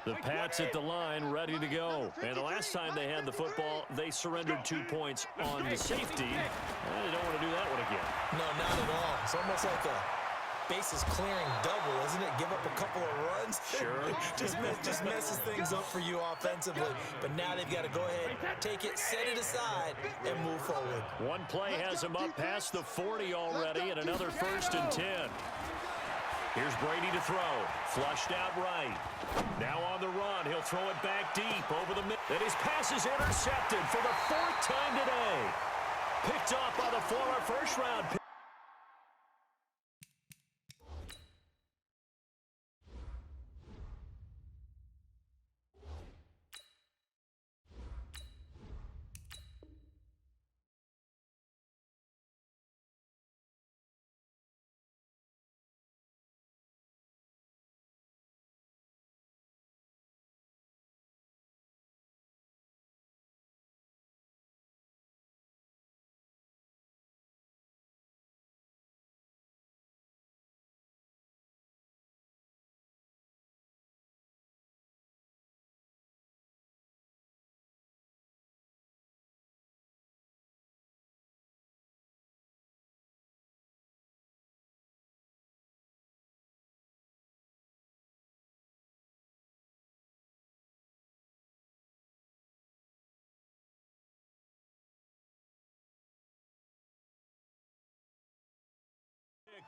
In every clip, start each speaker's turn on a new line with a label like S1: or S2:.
S1: The Pats at the line, ready to go. And the last time they had the football, they surrendered 2 points on the safety. And they don't want to do that one again.
S2: No, not at all. It's almost like a bases clearing double, isn't it? Give up a couple of runs.
S1: Sure.
S2: just messes things up for you offensively. But now they've got to go ahead, take it, set it aside, and move forward.
S1: One play has them up past the 40 already, and another 1st and 10. Here's Brady to throw. Flushed out right. Now on the run. He'll throw it back deep over the middle. And his pass is intercepted for the 4th time today. Picked off by the former first-round pick.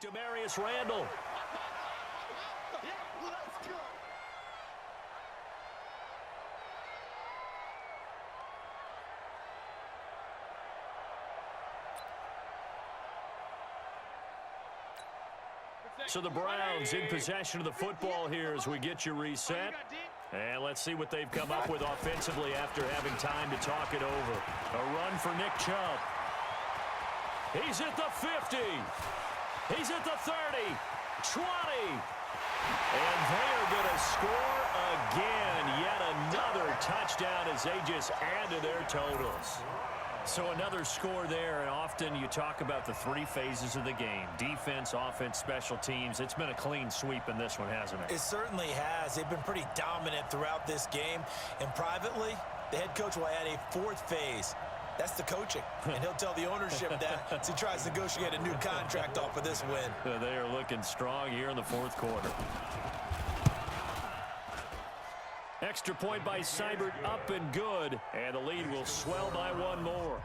S1: Demarius Randall. So the Browns in possession of the football here as we get you reset. And let's see what they've come up with offensively after having time to talk it over. A run for Nick Chubb. He's at the 50. He's at the 30, 20, and they're going to score again. Yet another touchdown as they just add to their totals. So another score there, and often you talk about the 3 phases of the game. Defense, offense, special teams. It's been a clean sweep in this one, hasn't it?
S2: It certainly has. They've been pretty dominant throughout this game. And privately, the head coach will add a 4th phase. That's the coaching, and he'll tell the ownership that as he tries to negotiate a new contract off of this win.
S1: They are looking strong here in the 4th quarter. Extra point by Seibert, up and good, and the lead will swell by 1 more.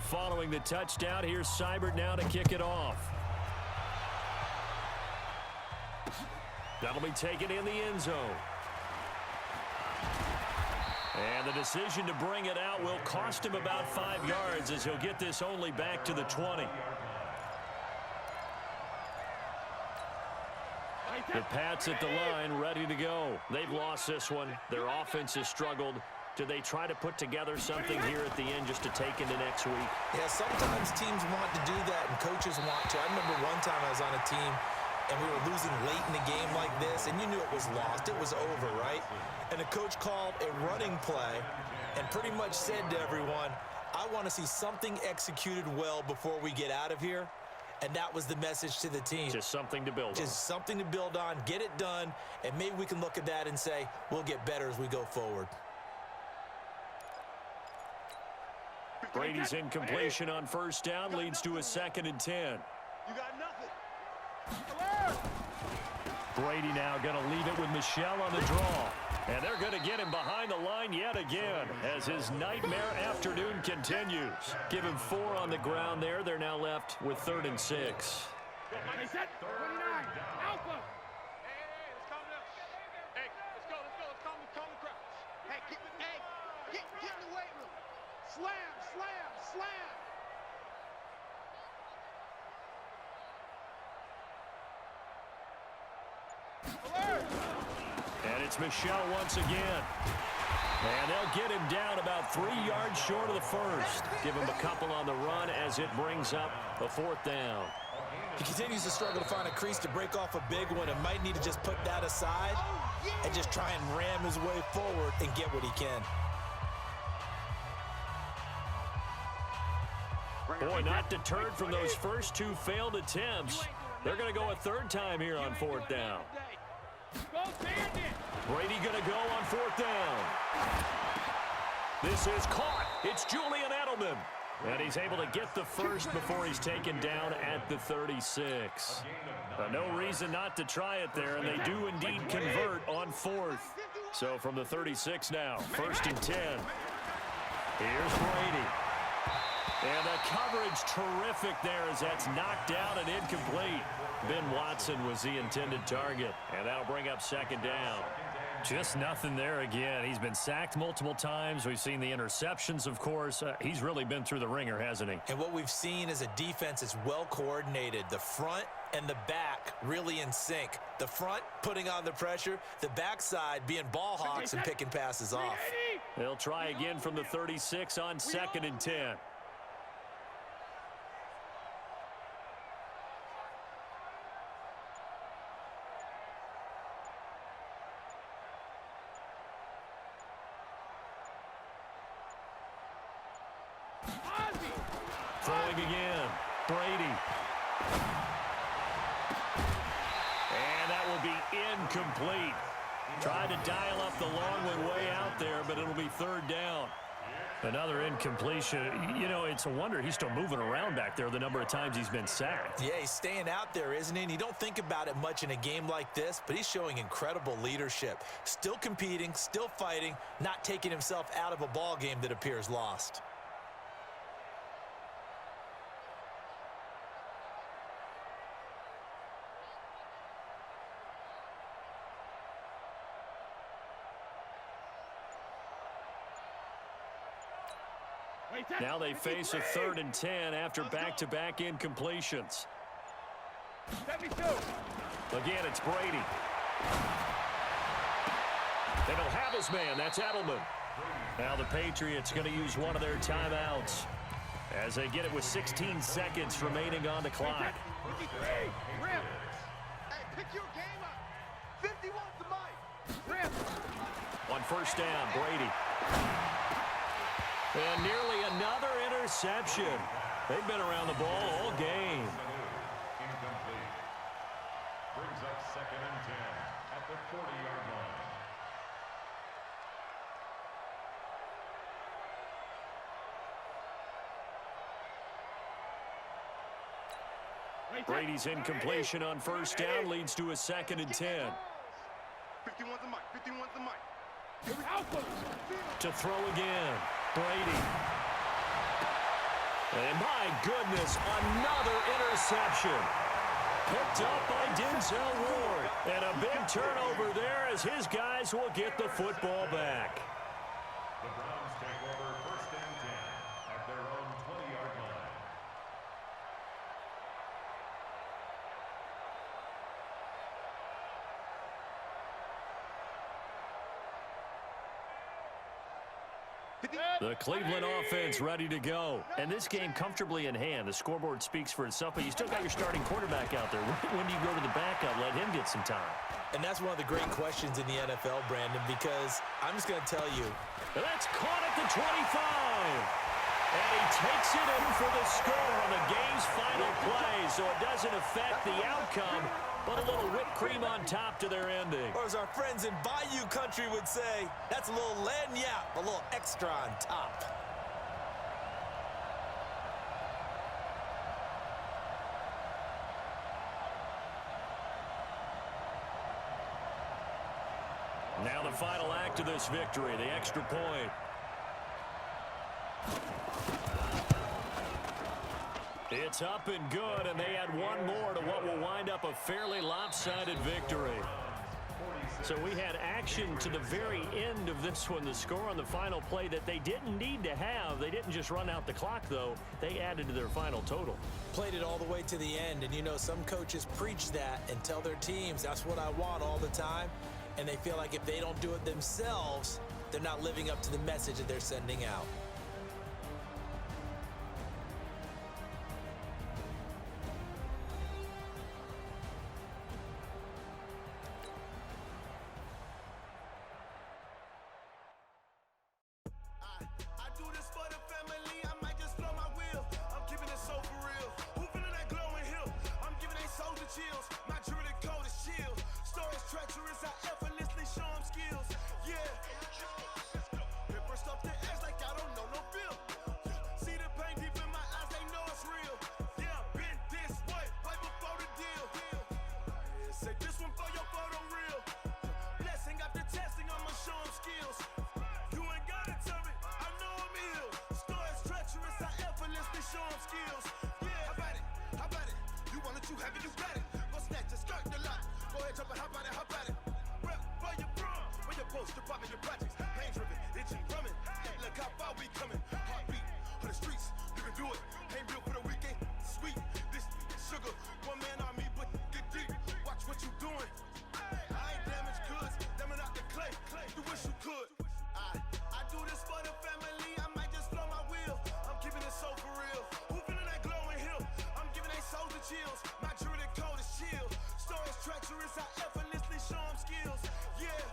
S1: Following the touchdown, here's Seibert now to kick it off. That'll be taken in the end zone. And the decision to bring it out will cost him about 5 yards as he'll get this only back to the 20. The Pats at the line, ready to go. They've lost this one. Their offense has struggled. Do they try to put together something here at the end just to take into next week?
S2: Yeah, sometimes teams want to do that and coaches want to. I remember one time I was on a team and we were losing late in the game like this, and you knew it was lost. It was over, right? And the coach called a running play and pretty much said to everyone, I want to see something executed well before we get out of here. And that was the message to the team.
S1: Just something to build on.
S2: Just something to build on, get it done, and maybe we can look at that and say, we'll get better as we go forward.
S1: Brady's incompletion on 1st down leads to a 2nd and 10.
S3: You got nothing.
S1: Brady now going to leave it with Michel on the draw. And they're going to get him behind the line yet again as his nightmare afternoon continues. Give him 4 on the ground there. They're now left with 3rd and 6.
S3: They set 29. Alpha. Hey, let's calm down. Hey, let's go. Let's calm the crowd. Hey, get in the weight room. Slam, slam, slam. Alert.
S1: And it's Michel once again. And they'll get him down about 3 yards short of the 1st. Give him a couple on the run as it brings up a 4th down.
S2: He continues to struggle to find a crease to break off a big one and might need to just put that aside and just try and ram his way forward and get what he can.
S1: Boy, not deterred from those first two failed attempts. They're going to go a third time here on fourth down. Brady going to go on fourth down. This is caught. It's Julian Edelman. And he's able to get the first before he's taken down at the 36. No reason not to try it there, and they do indeed convert on fourth. So from the 36 now, 1st and 10. Here's Brady. And the coverage terrific there as that's knocked down and incomplete. Ben Watson was the intended target, and that'll bring up 2nd down. Just nothing there again. He's been sacked multiple times. We've seen the interceptions, of course. He's really been through the ringer, hasn't he?
S2: And what we've seen is a defense that's well coordinated. The front and the back really in sync. The front putting on the pressure, the backside being ball hawks and picking passes off.
S1: They'll try again from the 36 on 2nd and 10. Throwing again, Brady. And that will be incomplete. Tried to dial up the long one way out there, but it'll be 3rd down. Another incompletion. You know, it's a wonder he's still moving around back there the number of times he's been sacked.
S2: Yeah, he's staying out there, isn't he? And you don't think about it much in a game like this, but he's showing incredible leadership. Still competing, still fighting, not taking himself out of a ball game that appears lost.
S1: Now they face a 3rd and 10 after back-to-back incompletions. Again, it's Brady. And he'll have his man. That's Edelman. Now the Patriots going to use one of their timeouts as they get it with 16 seconds remaining on the clock.
S3: Hey, pick your game up. 51's the mic.
S1: On 1st down, Brady. And nearly another interception. They've been around the ball all game.
S4: Incomplete. Brings up 2nd and 10 at the 40-yard line.
S1: Brady's incompletion on 1st down leads to a 2nd and 10.
S3: 51's the mic. 51's the mic.
S1: To throw again, Brady. And my goodness, another interception. Picked up by Denzel Ward. And a big turnover there as his guys will get the football back.
S4: The Browns take over 1st and 10 at their own 20-yard line.
S1: The Cleveland offense ready to go. And this game comfortably in hand. The scoreboard speaks for itself, but you still got your starting quarterback out there. When do you go to the backup? Let him get some time.
S2: And that's one of the great questions in the NFL, Brandon, because I'm just going to tell you.
S1: That's caught at the 25. And he takes it in for the score on the game's final play, so it doesn't affect the outcome, but a little whipped cream on top to their ending.
S2: Or as our friends in Bayou country would say, that's a little lagniappe, a little extra on top.
S1: Now the final act of this victory, the extra point. It's up and good, and they add one more to what will wind up a fairly lopsided victory. So we had action to the very end of this one, the score on the final play that they didn't need to have. They didn't just run out the clock, though. They added to their final total.
S2: Played it all the way to the end, and you know some coaches preach that and tell their teams that's what I want all the time, and they feel like if they don't do it themselves, they're not living up to the message that they're sending out.
S5: I do this for the family, I might just blow my wheel. I'm keeping it skills. My jewelry code is chill. Stories treacherous, I effortlessly show them skills. Yeah.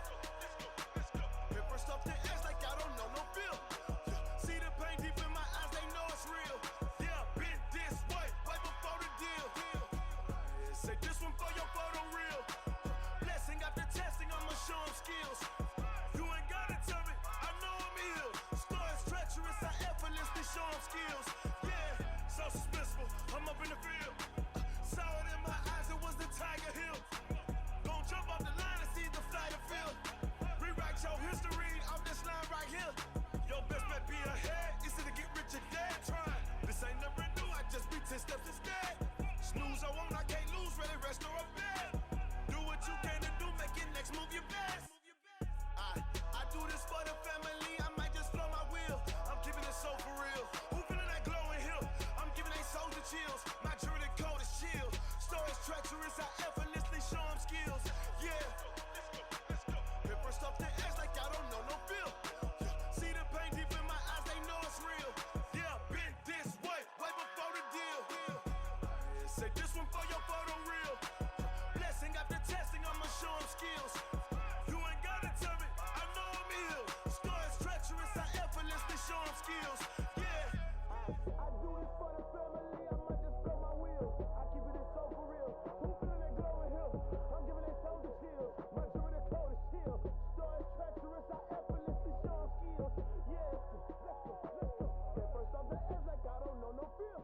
S5: Paper stuff the edge like I don't know no feel. See the pain deep in my eyes, they know it's real. Yeah, been this way, way before the deal. Say this one for your photo reel. Blessing after testing, I'ma show them skills. You ain't gotta tell me, I know I'm ill. Stories treacherous, I effortlessly show them skills. Yeah, so suspenseful, I'm up in the field. Saw it in my eyes, it was the Tiger Hill. Gon' jump off the line and see the flight of field. Rewrite your history off this line right here. Your best bet be ahead, it's to get rich or dead trying. This ain't never new, I just be 10 steps instead. Snooze I won't, I can't lose, ready, rest or a bed. Do what you can to do, make it next move your best. I do this for the family, I might just flow my wheel. I'm keeping it so for real. Who feeling that glowing hill? I'm giving they soldier chills. My jewelry code is chill. Stories treacherous, I effortlessly show them skills. Yeah. Paper stuff the edge like I don't know no feel. See the pain deep in my eyes, they know it's real. Yeah, been this way, way before the deal. Say this one for your photo reel. Blessing after testing, I'ma show them skills. You ain't gotta tell me, I know I'm ill. Stories treacherous, I effortlessly show them skills. Yeah. I do this for the family, I might just blow my wheel. I keep it so for real. Who feeling that glowing hill? I'm giving they soldier chills. My jewelry code is chill. Stories treacherous, I effortlessly show them skills. Yeah. Let's go. Get first off the edge like I don't know no feel.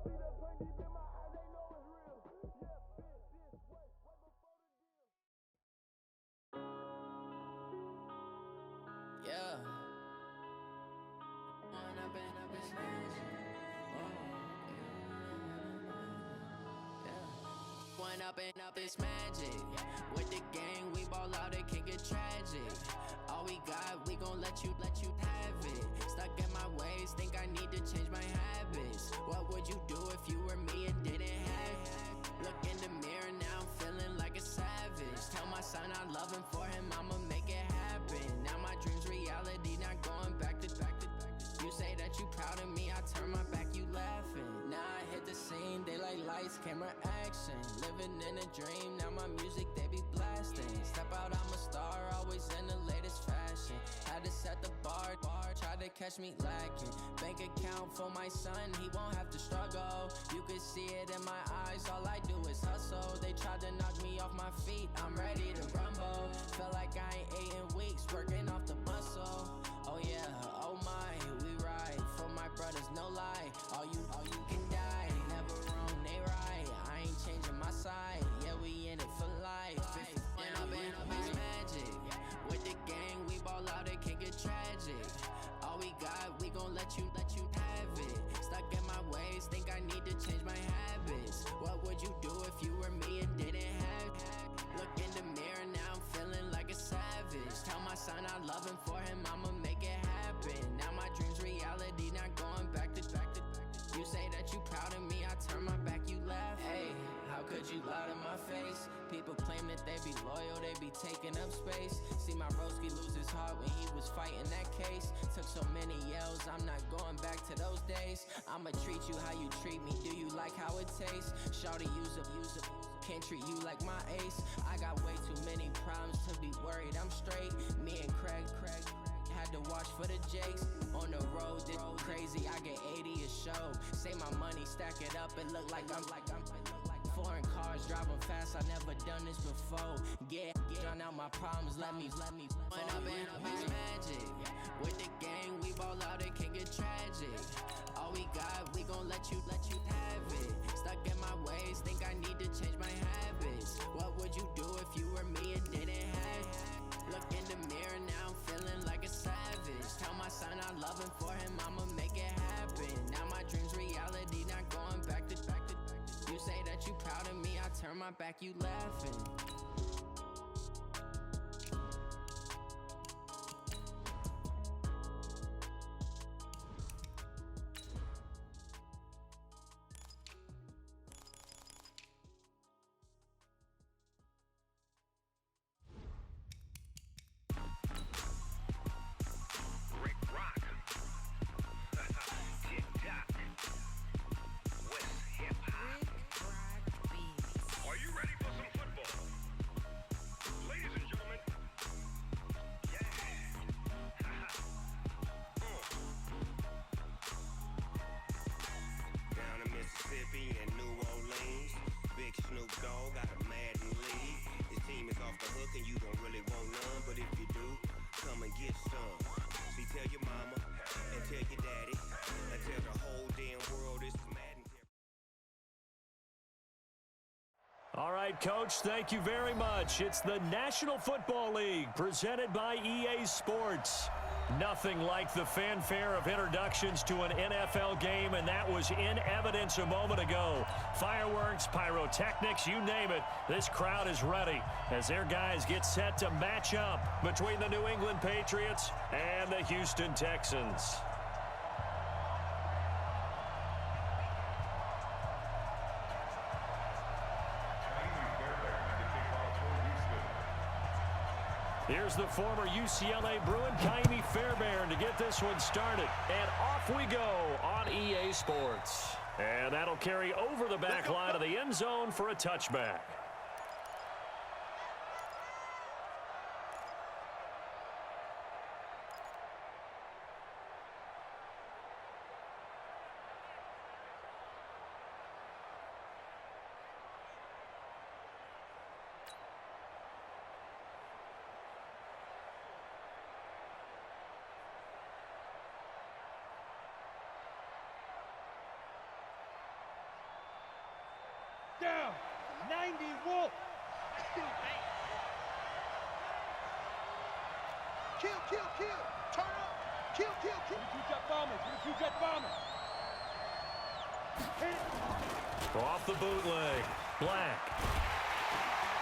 S5: See that pain deep in my eyes, they know it's real. Yeah, been this way, way before the deal.
S6: Yeah. I've been smashing. Yeah. One up and up is magic. With the gang, we ball out, it can get tragic. All we got, we gon' let you have it. Stuck in my ways, think I need to change my habits. What would you do if you were me and didn't have it? Look in the mirror, now I'm feeling like a savage. Tell my son I love him, for him I'ma make it happen. Now my dream's reality, not going back to. You say that you proud of me, I turn my back, you laughing. Now I hit the scene, they like lights, camera, action. Living in a dream, now my music, they be blasting. Step out, I'm a star, always in the latest fashion. Had to set the bar, try to catch me lacking. Bank account for my son, he won't have to struggle. You can see it in my eyes, all I do is hustle. They tried to knock me off my feet, I'm ready to rumble. Felt like I ain't ate in weeks, working off the muscle. Oh yeah, oh my, we ride for my brothers, no lie. All you can die, never wrong, they right. I ain't changing my side, yeah, we in it for life. And I've been magic. With the gang, we ball out, it can get tragic. All we got, we gon' let you have it. Stuck in my ways, think I need to change my habits. What would you do if you were me and didn't have it? Look in the mirror, now I'm feeling like a savage. Tell my son I love him, for him I'ma make it happen. Now my dream's reality, not going back to. You say that you proud of me, I turn my back, you laugh. Hey, how could you lie to my face? People claim that they be loyal, they be taking up space. See my broski lose his heart when he was fighting that case. Took so many yells, I'm not going back to those days. I'ma treat you how you treat me, do you like how it tastes? Shawty, use up, can't treat you like my ace. I got way too many problems to be worried, I'm straight. Me and Craig had to watch for the Jakes. On the road, this crazy, I get 80 a show. Say my money, stack it up, it look like I'm foreign cars, driving fast, I never done this before. Get drown out my problems, let me When up and up is magic. With the gang, we ball out, it can get tragic. All we got, we gon' let you have it. Stuck in my ways, think I need to change my habits. What would you do if you were me and didn't have it? Look in the mirror, now I'm feeling like a savage. Tell my son I love him, for him I'ma make it happen. Now my dream's reality, not going back to. You say that you proud of me, I turn my back, you laughing.
S7: Snoop Dogg got a Madden league. This team is off the hook and you don't really want none. But if you do, come and get some. See, tell your mama and tell your daddy and tell the whole damn world this is Madden.
S1: All right, Coach, thank you very much. It's the National Football League presented by EA Sports. Nothing like the fanfare of introductions to an NFL game, and that was in evidence a moment ago. Fireworks, pyrotechnics, you name it. This crowd is ready as their guys get set to match up between the New England Patriots and the Houston Texans. Here's the former UCLA Bruin, Kaimi Fairbairn, to get this one started. And off we go on EA Sports. And that'll carry over the back line of the end zone for a touchback.
S3: Down. 90 Wolf. Kill. Turn up. Kill. 22-jet bomber. Hit.
S1: Off the bootleg. Black.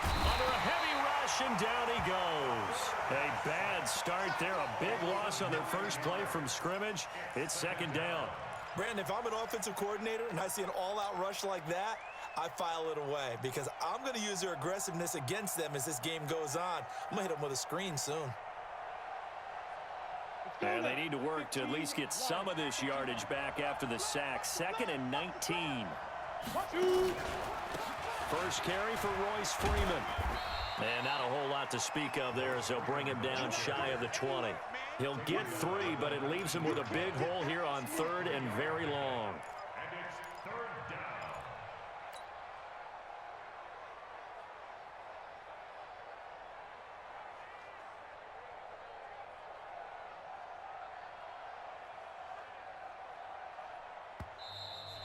S1: Under a heavy rush, and down he goes. A bad start there. A big loss on their first play from scrimmage. It's second down.
S2: Brandon, if I'm an offensive coordinator and I see an all-out rush like that, I file it away because I'm going to use their aggressiveness against them as this game goes on. I'm going to hit them with a screen soon.
S1: And they need to work to at least get some of this yardage back after the sack. 2nd and 19. First carry for Royce Freeman. And not a whole lot to speak of there as they'll bring him down shy of the 20. He'll get 3, but it leaves him with a big hole here on 3rd and very long.
S4: And it's 3rd down.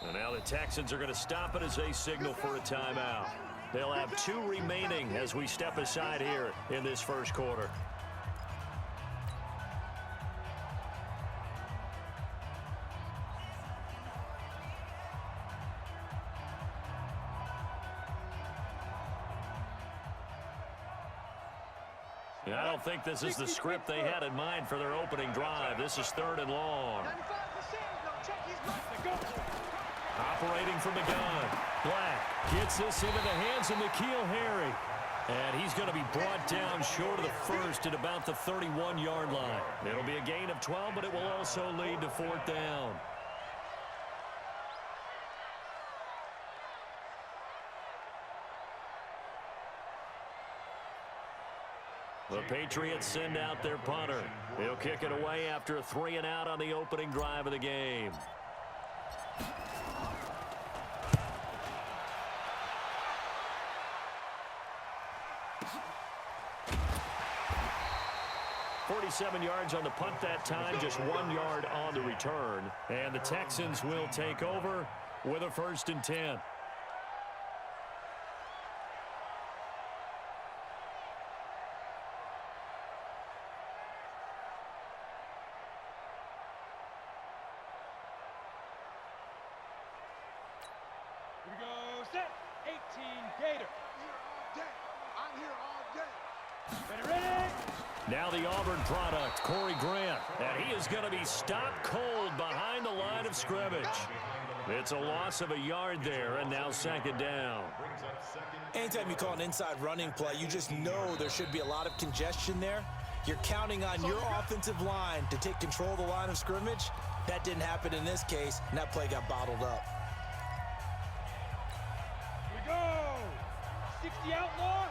S1: And now the Texans are going to stop it as they signal for a timeout. They'll have 2 remaining as we step aside here in this first quarter. And I don't think this is the script they had in mind for their opening drive. This is 3rd and long. Operating from the gun. Black gets this into the hands of N'Keal Harry. And he's going to be brought down short of the first at about the 31-yard line. It'll be a gain of 12, but it will also lead to 4th down. The Patriots send out their punter. He'll kick it away after a 3-and-out on the opening drive of the game. .47 yards on the punt that time, just 1 yard on the return. And the Texans will take over with a 1st and 10. Here
S3: we go, set. 18 Gator. I'm here all day. Ready?
S1: Now the Auburn product, Corey Grant. And he is going to be stopped cold behind the line of scrimmage. It's a loss of a yard there, and now 2nd down.
S2: Anytime you call an inside running play, you just know there should be a lot of congestion there. You're counting on your offensive line to take control of the line of scrimmage. That didn't happen in this case, and that play got bottled up.
S3: Here we go. 60 outlaw.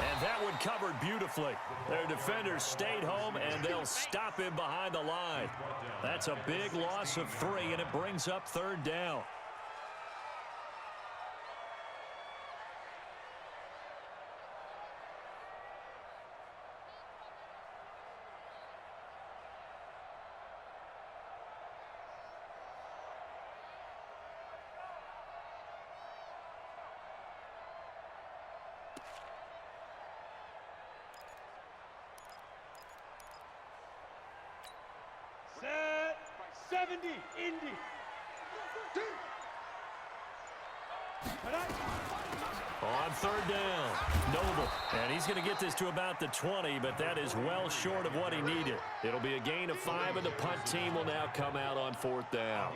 S1: And that would and covered beautifully. Their defenders stayed home, and they'll stop him behind the line. That's a big loss of 3, and it brings up 3rd down.
S3: Set 70, Indy.
S1: On 3rd down, Noble. And he's going to get this to about the 20, but that is well short of what he needed. It'll be a gain of 5, and the punt team will now come out on 4th down.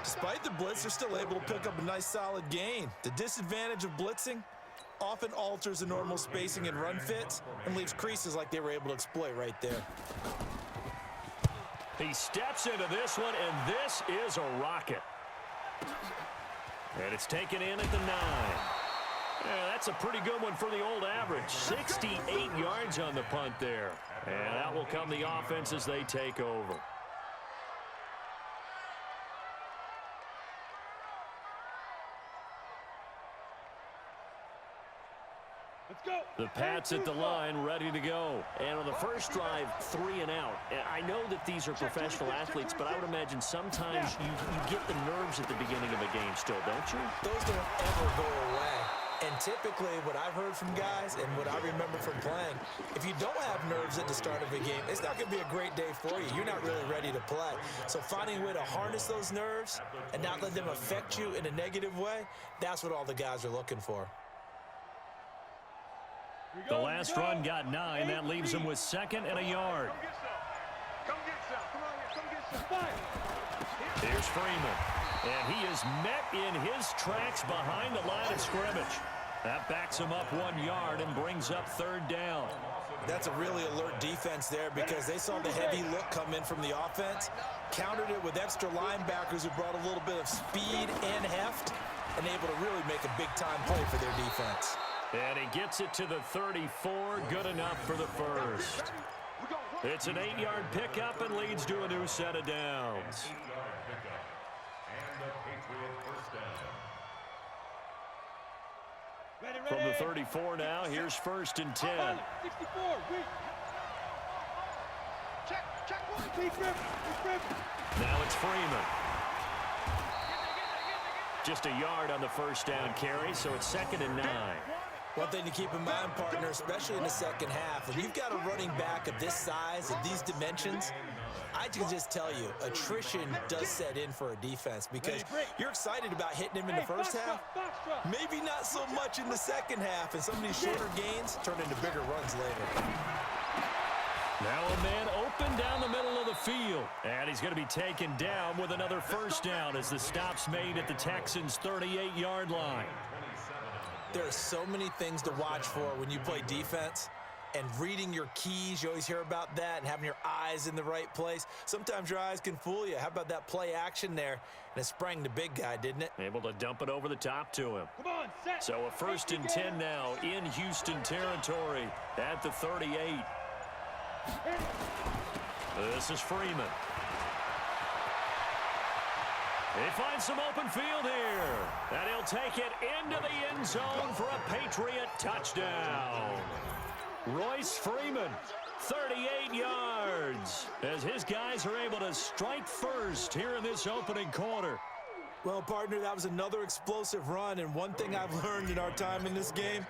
S2: Despite the blitz, they're still able to pick up a nice solid gain. The disadvantage of blitzing often alters the normal spacing and run fits and leaves creases like they were able to exploit right there.
S1: He steps into this one, and this is a rocket. And it's taken in at the 9. Yeah, that's a pretty good one for the old average. 68 yards on the punt there. And out will come the offense as they take over.
S3: Let's go.
S1: The Pats at the line, ready to go. And on the first drive, 3 and out. And I know that these are professional athletes, but I would imagine sometimes you get the nerves at the beginning of a game still, don't you?
S2: Those don't ever go away. And typically what I've heard from guys and what I remember from playing, if you don't have nerves at the start of a game, it's not going to be a great day for you. You're not really ready to play. So finding a way to harness those nerves and not let them affect you in a negative way, that's what all the guys are looking for.
S1: The last run got 9. That leaves him with 2nd and a yard.
S3: Come get some. Come on here. Come get some. Fire.
S1: Here's Freeman. And he is met in his tracks behind the line of scrimmage. That backs him up 1 yard and brings up 3rd down.
S2: That's a really alert defense there because they saw the heavy look come in from the offense, countered it with extra linebackers who brought a little bit of speed and heft, and able to really make a big-time play for their defense.
S1: And he gets it to the 34, good enough for the first. It's an 8-yard pickup and leads to a new set of downs. From the 34 now, here's 1st and 10.
S3: 64. Check.
S1: Now it's Freeman. Just a yard on the first down carry, so it's 2nd and 9.
S2: One thing to keep in mind, partner, especially in the second half, when you've got a running back of this size and these dimensions, I can just tell you, attrition does set in for a defense because you're excited about hitting him in the first half, maybe not so much in the second half, and some of these shorter gains turn into bigger runs later.
S1: Now a man open down the middle of the field, and he's going to be taken down with another first down as the stop's made at the Texans' 38-yard line.
S2: There are so many things to watch for when you play defense, and reading your keys, you always hear about that, and having your eyes in the right place. Sometimes your eyes can fool you. How about that play action there? And it sprang the big guy, didn't it?
S1: Able to dump it over the top to him.
S3: Come on, set.
S1: So a 1st and 10 now in Houston territory at the 38. This is Freeman. He finds some open field here. And he'll take it into the end zone for a Patriot touchdown. Royce Freeman, 38 yards, as his guys are able to strike first here in this opening quarter.
S2: Well, partner, that was another explosive run, and one thing I've learned in our time in this game,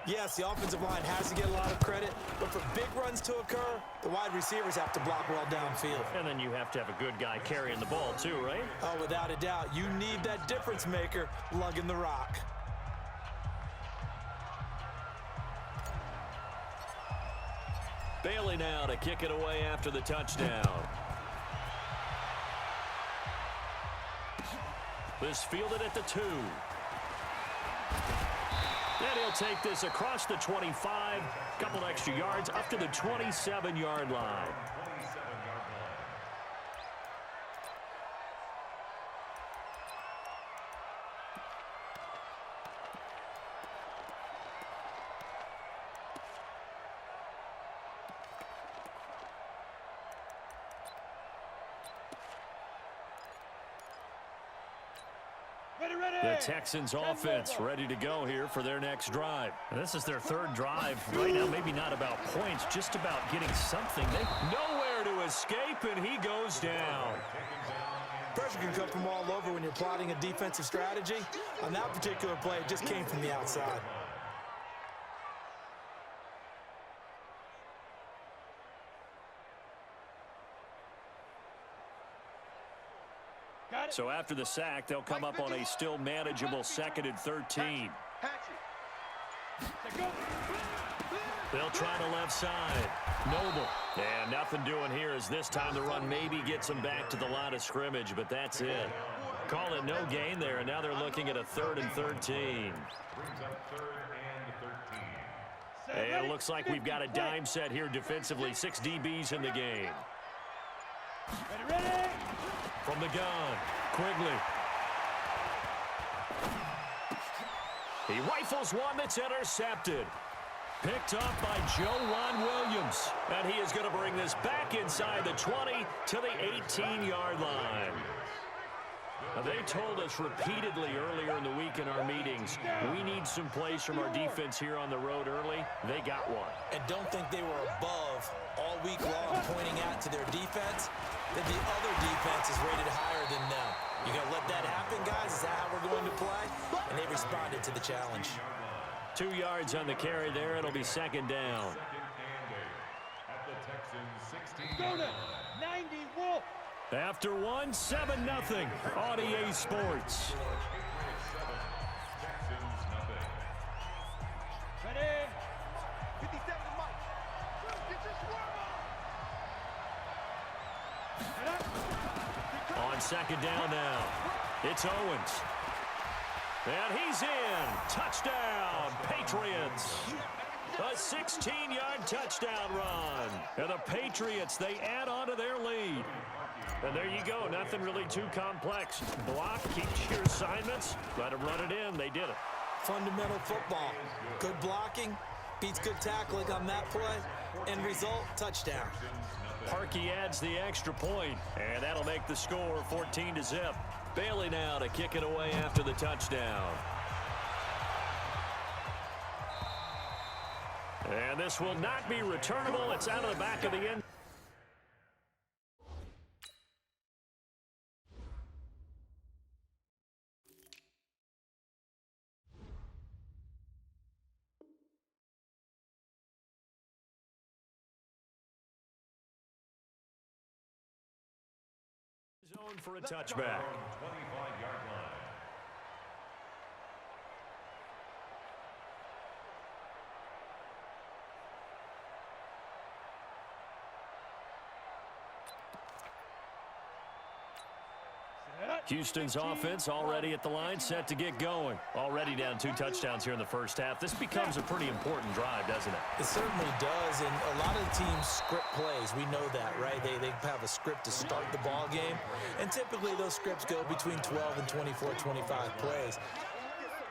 S2: yes, the offensive line has to get a lot of credit, but for big runs to occur, the wide receivers have to block well downfield.
S1: And then you have to have a good guy carrying the ball too, right?
S2: Oh, without a doubt. You need that difference maker lugging the rock.
S1: Bailey now to kick it away after the touchdown. This fielded at the 2. And he'll take this across the 25, couple extra yards up to the 27-yard line. The Texans offense ready to go here for their next drive. And this is their third drive right now. Maybe not about points, just about getting something. Nowhere to escape, and he goes down.
S2: Pressure can come from all over when you're plotting a defensive strategy. On that particular play, it just came from the outside.
S1: So after the sack, they'll come up on a still manageable 2nd and 13. They'll try the left side. Noble. And nothing doing here as this time the run maybe gets them back to the line of scrimmage, but that's it. Call it no gain there, and now they're looking at a 3rd and 13. And it looks like we've got a dime set here defensively. 6 DBs in the game.
S3: Ready.
S1: From the gun, Quigley. He rifles one that's intercepted. Picked off by Joe Williams. And he is going to bring this back inside the 20 to the 18-yard line. Now, they told us repeatedly earlier in the week in our meetings, we need some plays from our defense here on the road early. They got one.
S2: And don't think they were above all week long pointing out to their defense that the other defense is rated higher than them. You going to let that happen, guys? Is that how we're going to play? And they responded to the challenge.
S1: 2 yards on the carry there. It'll be 2nd down.
S3: Go to 90 Wolf.
S1: After one, 7-0. On EA Sports.
S3: Ready. 57 to Mike. Get your swarm on.
S1: On 2nd down now. It's Owens. And he's in. Touchdown, Patriots. A 16-yard touchdown run. And the Patriots, they add on to their lead. And there you go. Nothing really too complex. Block, keeps your assignments. Let them run it in. They did it.
S2: Fundamental football. Good blocking beats good tackling on that play. End result, touchdown.
S1: Parkey adds the extra point, and that'll make the score 14-0. Bailey now to kick it away after the touchdown. And this will not be returnable. It's out of the back of the end. Zone for a touchback.
S4: 25-yard line.
S1: Houston's offense already at the line, set to get going. Already down 2 touchdowns here in the first half. This becomes a pretty important drive, doesn't it?
S2: It certainly does, and a lot of teams script plays. We know that, right? They have a script to start the ball game, and typically those scripts go between 12 and 24, 25 plays.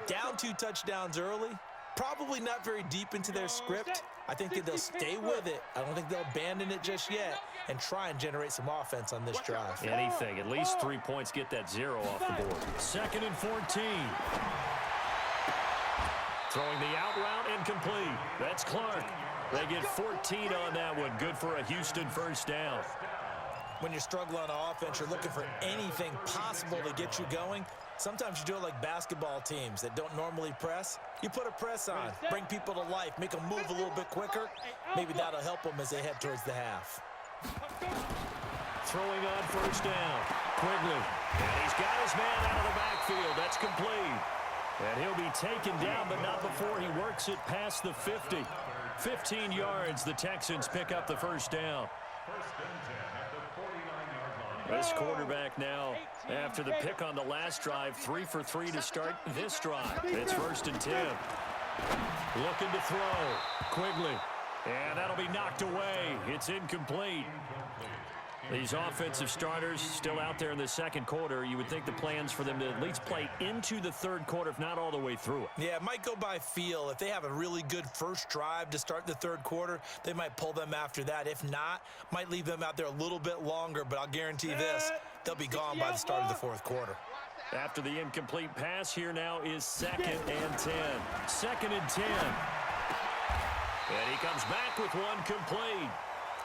S2: Down 2 touchdowns early, probably not very deep into their script. I think that they'll stay with it. I don't think they'll abandon it just yet and try and generate some offense on this drive.
S1: Anything. At least 3 points, get that 0 off the board. 2nd and 14. Throwing the out route incomplete. That's Clark. They get 14 on that one. Good for a Houston first down.
S2: When you're struggling on offense, you're looking for anything possible to get you going. Sometimes you do it like basketball teams that don't normally press. You put a press on, bring people to life, make them move a little bit quicker. Maybe that'll help them as they head towards the half.
S1: Throwing on first down. Quigley. And he's got his man out of the backfield. That's complete. And he'll be taken down, but not before he works it past the 50. 15 yards, the Texans pick up the first down. This quarterback now, after the pick on the last drive, 3 for 3 to start this drive. It's 1st and 10. Looking to throw. Quigley. And that'll be knocked away. It's incomplete. These offensive starters still out there in the second quarter. You would think the plans for them to at least play into the third quarter, if not all the way through it.
S2: Yeah, it might go by feel. If they have a really good first drive to start the third quarter, they might pull them after that. If not, might leave them out there a little bit longer, but I'll guarantee this, they'll be gone by the start of the fourth quarter.
S1: After the incomplete pass, here now is 2nd and 10. 2nd and 10. And he comes back with one complete.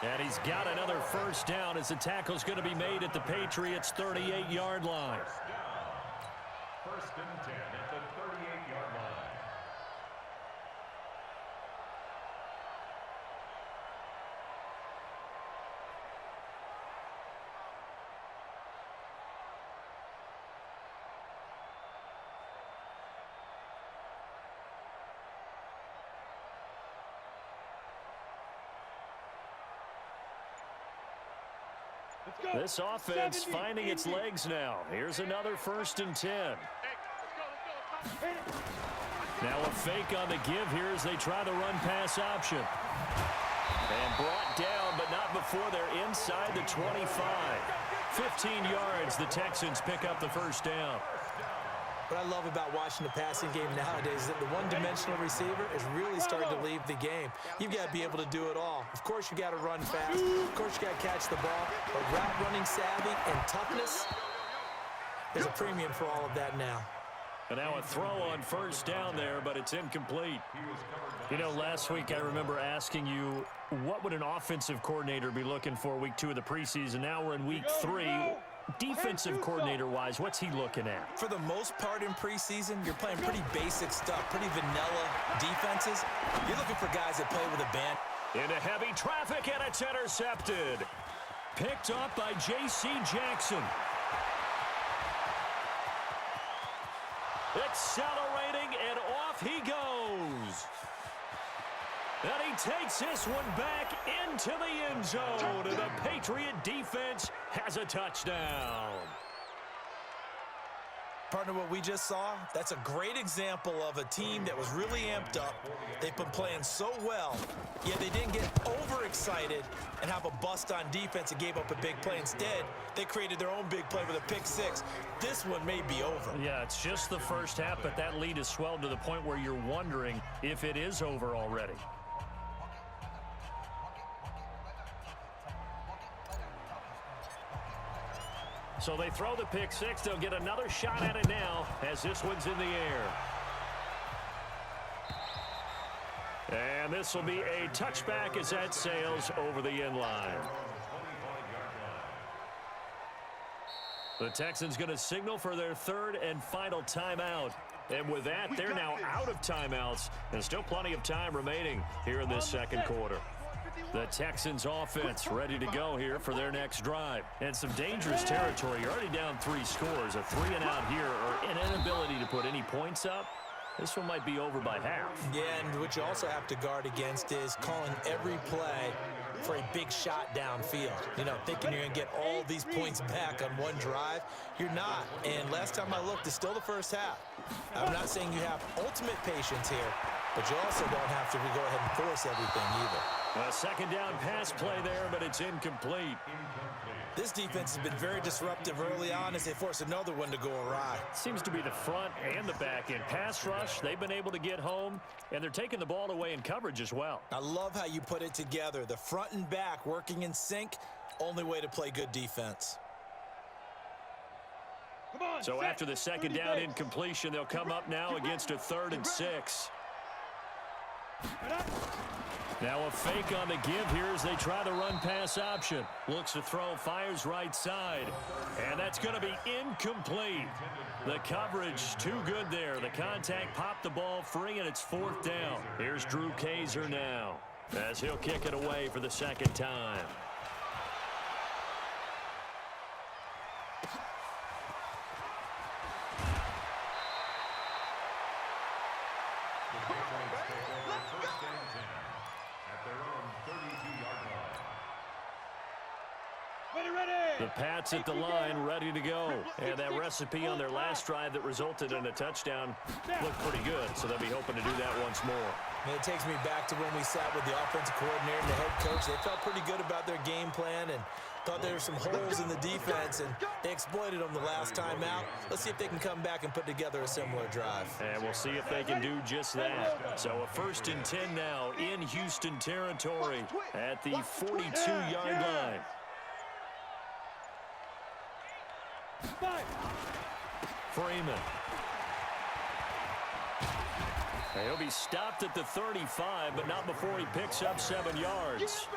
S1: And he's got another first down as the tackle's going to be made at the Patriots' 38-yard line.
S4: First and 10 at the 38-yard line.
S1: This offense finding its legs now. Here's another 1st and 10. Now a fake on the give here as they try the run-pass option. And brought down, but not before they're inside the 25. 15 yards, the Texans pick up the first down.
S2: What I love about watching the passing game nowadays is that the one-dimensional receiver is really starting to leave the game. You've got to be able to do it all. Of course, you got to run fast. Of course, you got to catch the ball. But route running savvy and toughness, there's a premium for all of that now.
S1: And now a throw on first down there, but it's incomplete. You know, last week I remember asking you, what would an offensive coordinator be looking for week 2 of the preseason? Now we're in week 3. Defensive coordinator-wise, what's he looking at?
S2: For the most part in preseason, you're playing pretty basic stuff, pretty vanilla defenses. You're looking for guys that play with a band.
S1: Into heavy traffic, and it's intercepted. Picked up by J.C. Jackson. Accelerating, and off he goes. And he takes this one back into the end zone. And the Patriot defense has a touchdown.
S2: Partner, what we just saw, that's a great example of a team that was really amped up. They've been playing so well, yet they didn't get overexcited and have a bust on defense and gave up a big play. Instead, they created their own big play with a pick six. This one may be over.
S1: Yeah, it's just the first half, but that lead has swelled to the point where you're wondering if it is over already. So they throw the pick six. They'll get another shot at it now as this one's in the air. And this will be a touchback as that sails over the end line. The Texans going to signal for their 3rd and final timeout. And with that, they're now out of timeouts. And still plenty of time remaining here in this second quarter. The Texans offense ready to go here for their next drive. And some dangerous territory. You're already down 3 scores. A 3 and out here, or an inability to put any points up. This one might be over by half.
S2: Yeah, and what you also have to guard against is calling every play for a big shot downfield. You know, thinking you're going to get all these points back on one drive. You're not. And last time I looked, it's still the first half. I'm not saying you have ultimate patience here, but you also don't have to go ahead and force everything either.
S1: A second down pass play there, but it's incomplete.
S2: This defense has been very disruptive early on as they force another one to go awry.
S1: Seems to be the front and the back end. Pass rush, they've been able to get home, and they're taking the ball away in coverage as well.
S2: I love how you put it together. The front and back working in sync, only way to play good defense.
S1: So after the second down incompletion, they'll come up now against a 3rd and 6. Now a fake on the give here as they try the run-pass option. Looks to throw, fires right side. And that's going to be incomplete. The coverage too good there. The contact popped the ball free, and it's 4th down. Here's Drew Kaiser now as he'll kick it away for the second time. The Pats at the line, ready to go. And that recipe on their last drive that resulted in a touchdown looked pretty good, so they'll be hoping to do that once more.
S2: And it takes me back to when we sat with the offensive coordinator and the head coach. They felt pretty good about their game plan and thought there were some holes in the defense, and they exploited them the last time out. Let's see if they can come back and put together a similar drive.
S1: And we'll see if they can do just that. So a 1st and 10 now in Houston territory at the 42-yard line. Freeman. He'll be stopped at the 35, but not before he picks up 7 yards.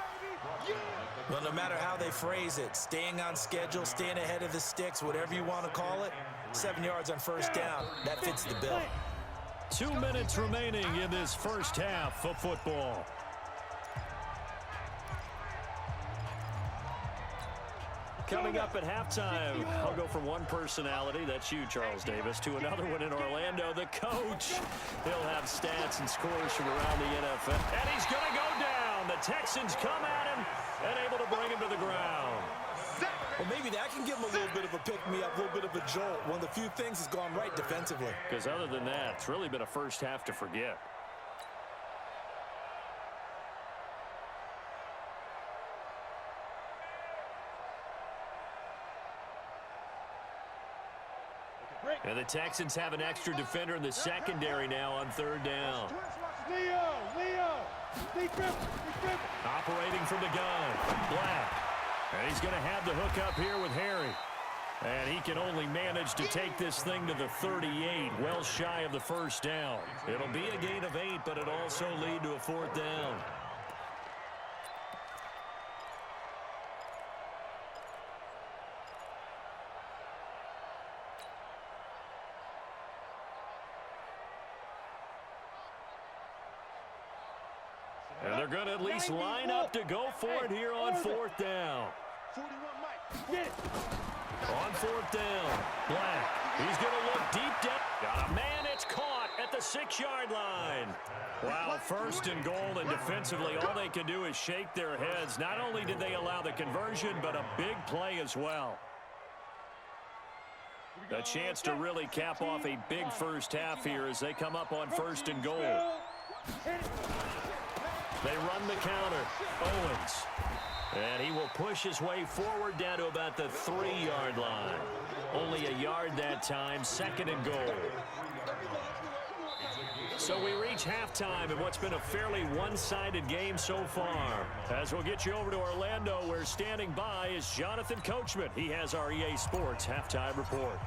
S2: Well, no matter how they phrase it, staying on schedule, staying ahead of the sticks, whatever you want to call it, 7 yards on first down, that fits the bill.
S1: 2 minutes remaining in this first half of football. Coming up at halftime, I'll go from one personality, that's you, Charles Davis, to another one in Orlando, the coach. He'll have stats and scores from around the NFL. And he's going to go down. The Texans come at him and able to bring him to the ground.
S2: Well, maybe that can give him a little bit of a pick-me-up, a little bit of a jolt. One of the few things has gone right defensively.
S1: Because other than that, it's really been a first half to forget. And the Texans have an extra defender in the secondary now on third down.
S3: Leo.
S1: Operating from the gun. Black. And he's going to have the hook up here with Harry. And he can only manage to take this thing to the 38, well shy of the first down. It'll be a gain of 8, but it'll also lead to a 4th down. And they're going to at least line up to go for it here on 4th down.
S3: 41 Mike. Get it.
S1: On 4th down, Black. He's going to look deep down. Got a man. It's caught at the 6-yard line. Wow, 1st and goal, and defensively all they can do is shake their heads. Not only did they allow the conversion, but a big play as well. A chance to really cap off a big first half here as they come up on 1st and goal. They run the counter. Owens. And he will push his way forward down to about the 3-yard line. Only a yard that time. 2nd and goal. So we reach halftime in what's been a fairly one-sided game so far. As we'll get you over to Orlando, where standing by is Jonathan Coachman. He has our EA Sports halftime report.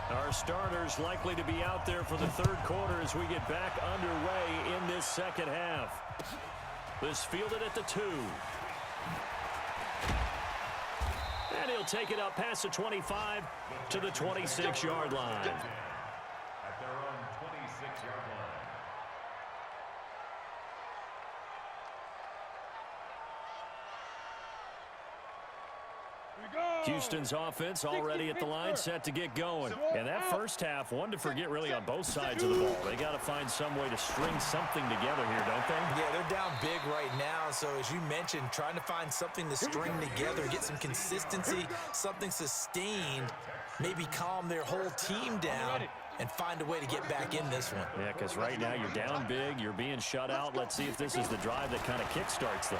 S1: Our starters likely to be out there for the 3rd quarter as we get back underway in this second half. This fielded at the 2. And he'll take it up past the 25 to the 26-yard line.
S4: At their own 26-yard line.
S1: Houston's offense already at the line, set to get going. And that first half, one to forget really on both sides of the ball. They got to find some way to string something together here, don't they?
S2: Yeah, they're down big right now. So as you mentioned, trying to find something to string together, get some consistency, something sustained, maybe calm their whole team down and find a way to get back in this one.
S1: Yeah, because right now you're down big, you're being shut out. Let's see if this is the drive that kind of kickstarts them.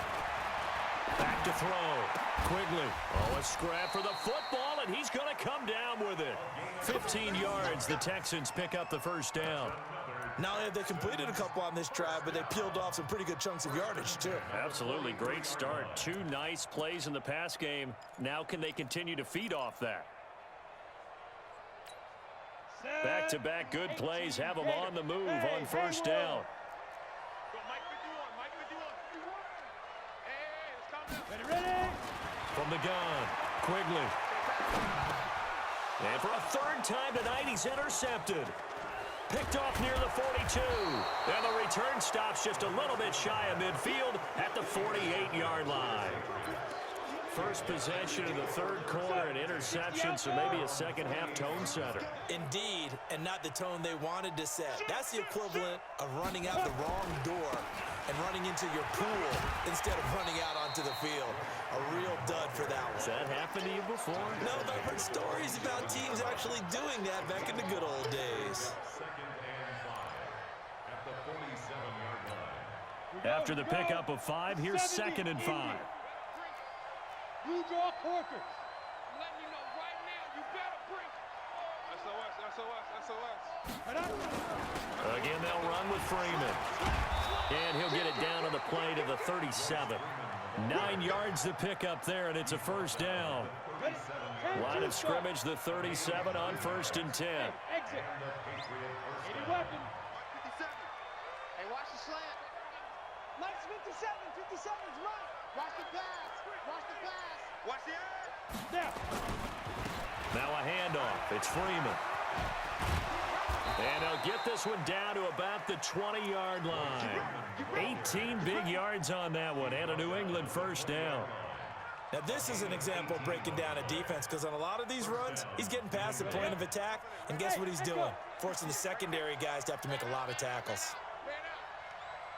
S1: Back to throw. Quigley. Oh, a scrap for the football, and he's going to come down with it. 15 yards. The Texans pick up the first down.
S2: Not only have they completed a couple on this drive, but they peeled off some pretty good chunks of yardage, too.
S1: Absolutely. Great start. 2 nice plays in the pass game. Now can they continue to feed off that? Back-to-back good plays have them on the move on first down. From the gun, Quigley. And for a 3rd time tonight, he's intercepted. Picked off near the 42. And the return stops just a little bit shy of midfield at the 48-yard line. First possession of the 3rd quarter, an interception, so maybe a second-half tone setter.
S2: Indeed, and not the tone they wanted to set. That's the equivalent of running out the wrong door and running into your pool instead of running out onto the field. A real dud for that one.
S1: Has that happened to you before?
S2: No, but I've heard stories about teams actually doing that back in the good old days.
S4: 2nd and 5 at the 47-yard line.
S1: After the pickup of 5, here's 2nd and 5.
S3: You draw quarters. I'm letting you know right now, you better bring SOS.
S1: Again, they'll run with Freeman. And he'll get it down on the play to the 37. 9 yards to pick up there, and it's a first down. Line of scrimmage, the 37 on 1st and 10.
S3: Exit. Any weapon. 57. Hey, watch the slant. Mike's 57. 57's right. Watch the pass. Watch the pass. Watch the air. Now.
S1: Now a handoff. It's Freeman. And he'll get this one down to about the 20-yard line. 18 big yards on that one, and a New England first down.
S2: Now, this is an example of breaking down a defense, because on a lot of these runs, he's getting past the point of attack, and guess what he's doing? Forcing the secondary guys to have to make a lot of tackles.
S3: Man out.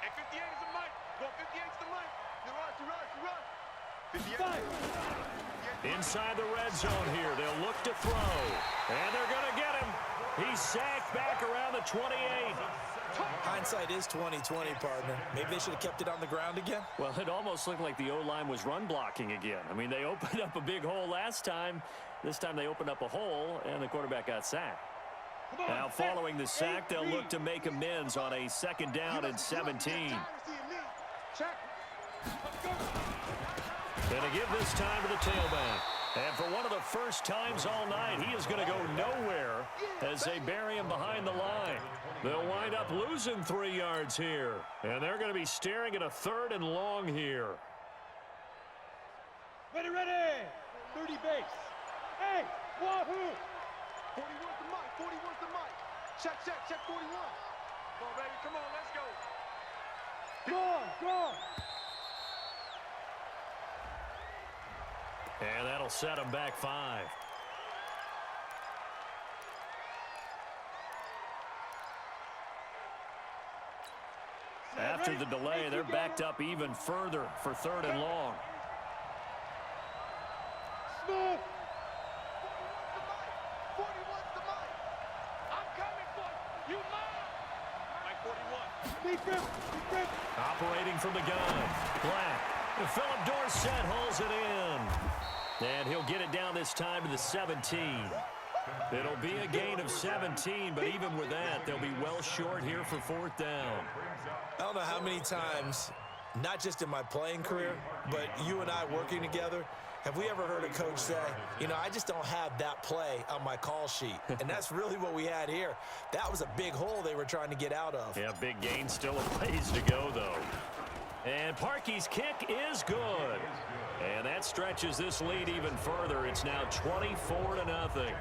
S3: Hey, 58 is the mic. Go 58 is the mic. You run. 58.
S1: Inside the red zone here, they'll look to throw, and they're going to get him. He's sacked back around the 28.
S2: Hindsight is 20/20, partner. Maybe they should have kept it on the ground again.
S1: Well, it almost looked like the O-line was run blocking again. I mean, they opened up a big hole last time. This time they opened up a hole, and the quarterback got sacked. Now, following the sack, they'll look to make amends on a 2nd down and 17. And to give this time to the tailback. And for one of the first times all night, he is going to go nowhere as they bury him behind the line. They'll wind up losing 3 yards here. And they're going to be staring at a 3rd and long here.
S3: Ready, ready. 30 base. Hey, wahoo. 41's the mic. 41's the mic. Check 41. Come on, baby. Come on, let's go. Go on.
S1: And that'll set him back 5. After the delay, they're backed up even further for 3rd and long.
S3: Smooth. 41's the mic. I'm coming for you. Mike 41. Be grip.
S1: Operating from the gun. Black. And Philip Dorsett hauls it in. And he'll get it down this time to the 17. It'll be a gain of 17, but even with that, they'll be well short here for 4th down.
S2: I don't know how many times, not just in my playing career, but you and I working together, have we ever heard a coach say, you know, I just don't have that play on my call sheet. And that's really what we had here. That was a big hole they were trying to get out of.
S1: Yeah, big gain, still a ways to go, though. And Parkey's kick is good. And that stretches this lead even further. It's now 24-0.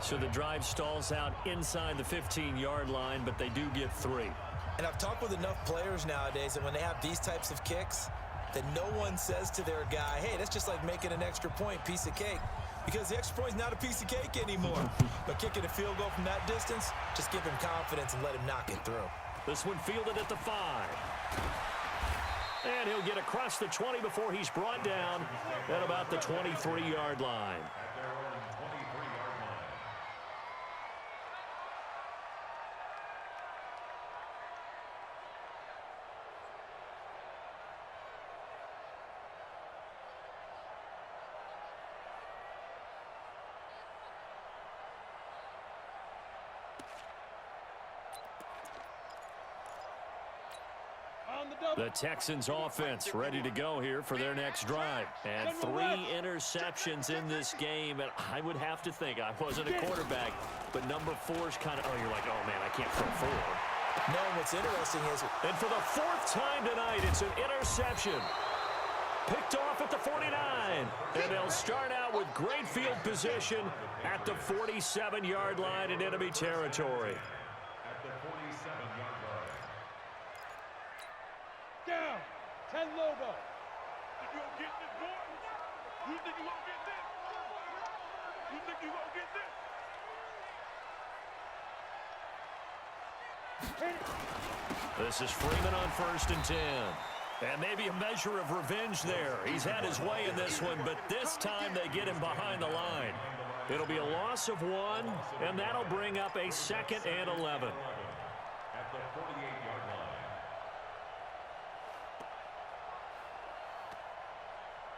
S1: So the drive stalls out inside the 15-yard line, but they do get 3.
S2: And I've talked with enough players nowadays that when they have these types of kicks, that no one says to their guy, hey, that's just like making an extra point, piece of cake. Because the extra point's not a piece of cake anymore. But kicking a field goal from that distance, just give him confidence and let him knock it through.
S1: This one fielded at the 5. And he'll get across the 20 before he's brought down at about the 23-yard line. The Texans offense ready to go here for their next drive. And 3 interceptions in this game. And I would have to think, I wasn't a quarterback, but number 4's kind of, you're like, oh, man, I can't throw 4.
S2: No, what's interesting is...
S1: And for the 4th time tonight, it's an interception. Picked off at the 49. And they'll start out with great field position at the 47-yard line in enemy territory.
S3: Down. 10 Lobo. Think you gonna get this, boy? You think you gonna get this? You think you gonna get this?
S1: This is Freeman on 1st and 10. And maybe a measure of revenge there. He's had his way in this one, but this time they get him behind the line. It'll be a loss of 1, and that'll bring up a 2nd and 11.
S4: At the 48-yard line.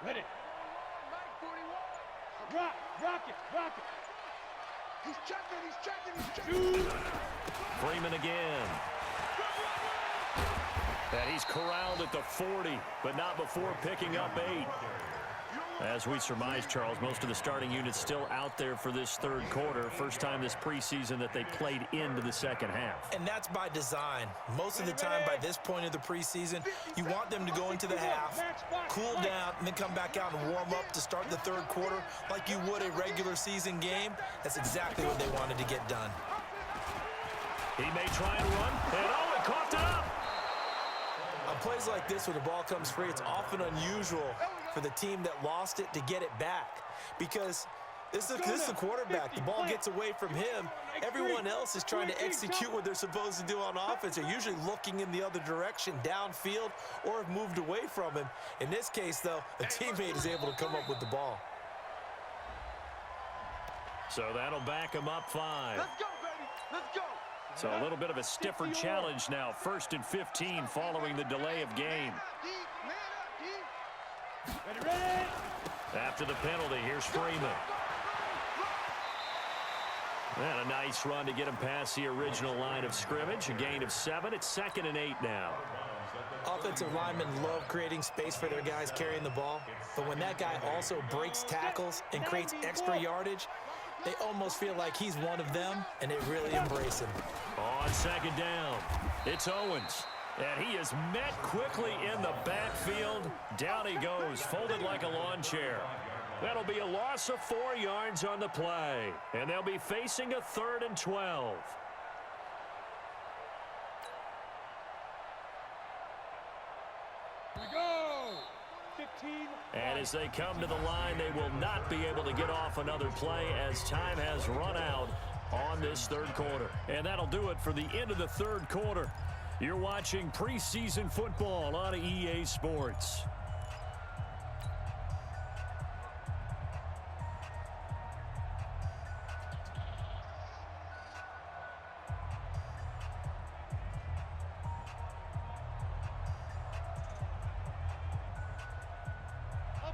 S3: Ready. Rock it. He's checking.
S1: Freeman again. And he's corralled at the 40, but not before picking up 8. As we surmise, Charles, most of the starting units still out there for this third quarter. First time this preseason that they played into the second half.
S2: And that's by design. Most of the time by this point of the preseason, you want them to go into the half, cool down, and then come back out and warm up to start the third quarter like you would a regular season game. That's exactly what they wanted to get done.
S1: He may try and run, and Owen coughed it up.
S2: On plays like this where the ball comes free, it's often unusual for the team that lost it to get it back because this is the quarterback. The ball gets away from him. Everyone else is trying to execute what they're supposed to do on offense. They're usually looking in the other direction, downfield, or have moved away from him. In this case, though, a teammate is able to come up with the ball.
S1: So that'll back him up 5.
S3: Let's go, baby. Let's go.
S1: So a little bit of a stiffer challenge now. 1st and 15 following the delay of game.
S3: Ready.
S1: After the penalty, here's Freeman. And a nice run to get him past the original line of scrimmage. A gain of 7. It's 2nd and 8 now.
S2: Offensive linemen love creating space for their guys carrying the ball. But when that guy also breaks tackles and creates extra yardage, they almost feel like he's one of them, and they really embrace him.
S1: On 2nd down, it's Owens. And he is met quickly in the backfield. Down he goes, folded like a lawn chair. That'll be a loss of 4 yards on the play. And they'll be facing a 3rd and 12.
S3: Here we go. 15.
S1: And as they come to the line, they will not be able to get off another play as time has run out on this third quarter. And that'll do it for the end of the third quarter. You're watching preseason football on EA Sports.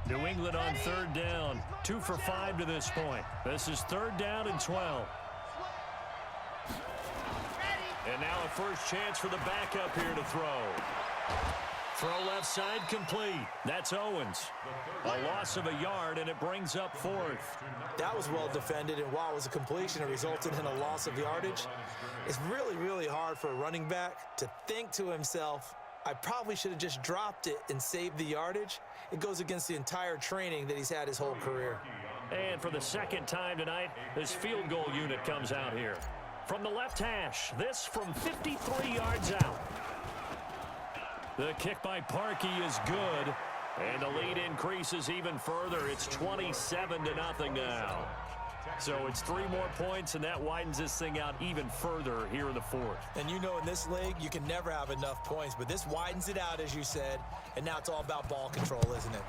S1: New England on 3rd down. 2 for 5 to this point. This is 3rd down and 12. And now a first chance for the backup here to throw. Throw left side complete. That's Owens. A loss of a yard, and it brings up 4th.
S2: That was well defended, and while it was a completion, it resulted in a loss of yardage. It's really, really hard for a running back to think to himself, I probably should have just dropped it and saved the yardage. It goes against the entire training that he's had his whole career.
S1: And for the 2nd time tonight, this field goal unit comes out here. From the left hash, this from 53 yards out. The kick by Parkey is good, and the lead increases even further. It's 27-0 now. So it's 3 more points, and that widens this thing out even further here in the 4th.
S2: And you know in this league, you can never have enough points, but this widens it out, as you said, and now it's all about ball control, isn't it?